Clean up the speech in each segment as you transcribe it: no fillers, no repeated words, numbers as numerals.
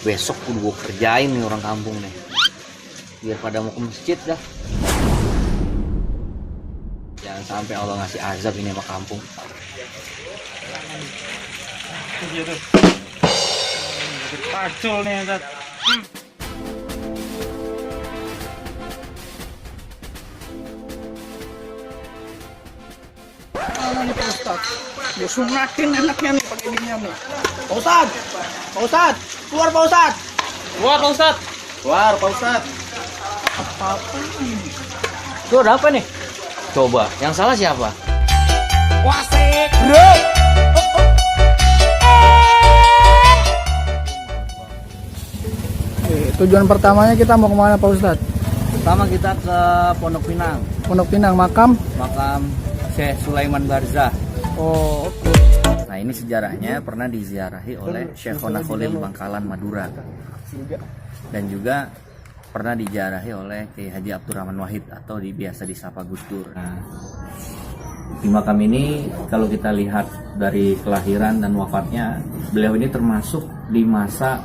Besok kudu gue kerjain nih orang kampung nih. Biar pada mau ke masjid dah. Jangan sampai Allah ngasih azab ini sama kampung. Pacul nih, Ustaz. Nih Pak Ustadz, dia sunatin anaknya nih pakai ginian nih. Pak Ustadz, Pak Ustadz, keluar Pak Ustadz. Keluar, Pak Ustaz. Keluar Pak Ustadz. Apa-apa nih? Tuh ada apa nih? Coba, yang salah siapa? Wasik, bro. Tujuan pertamanya kita mau kemana Pak Ustadz? Pertama kita ke Pondok Pinang, Pondok Pinang, makam. makam Syekh Sulaiman Barzah. Oh, oke. Nah ini sejarahnya pernah diziarahi oleh Syekhona Khalil Bangkalan Madura. Dan juga pernah diziarahi oleh Kiai Haji Abdurrahman Wahid atau biasa disapa Gus Dur. Nah, di makam ini kalau kita lihat dari kelahiran dan wafatnya, beliau ini termasuk di masa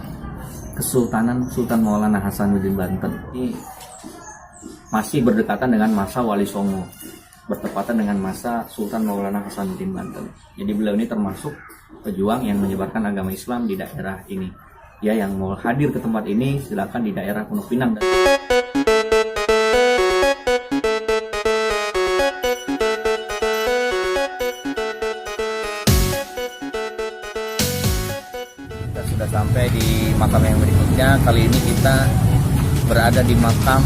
Kesultanan Sultan Maulana Hasanuddin Banten. Ini masih berdekatan dengan masa Wali Songo, bertepatan dengan masa Sultan Maulana Hasanuddin Banten. Jadi beliau ini termasuk pejuang yang menyebarkan agama Islam di daerah ini. Ya, yang mau hadir ke tempat ini silakan di daerah Pondok Pinang. Kita sudah sampai di makam yang berikutnya. Kali ini kita berada di makam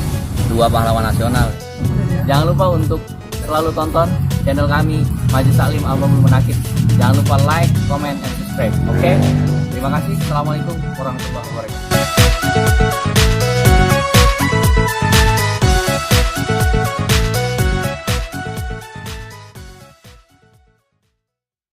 dua pahlawan nasional. Jangan lupa untuk selalu tonton channel kami Majelis Taklim Al-Mamul Munaqib. Jangan lupa like, comment, and subscribe. Oke? Terima kasih. Assalamualaikum warahmatullahi wabarakatuh.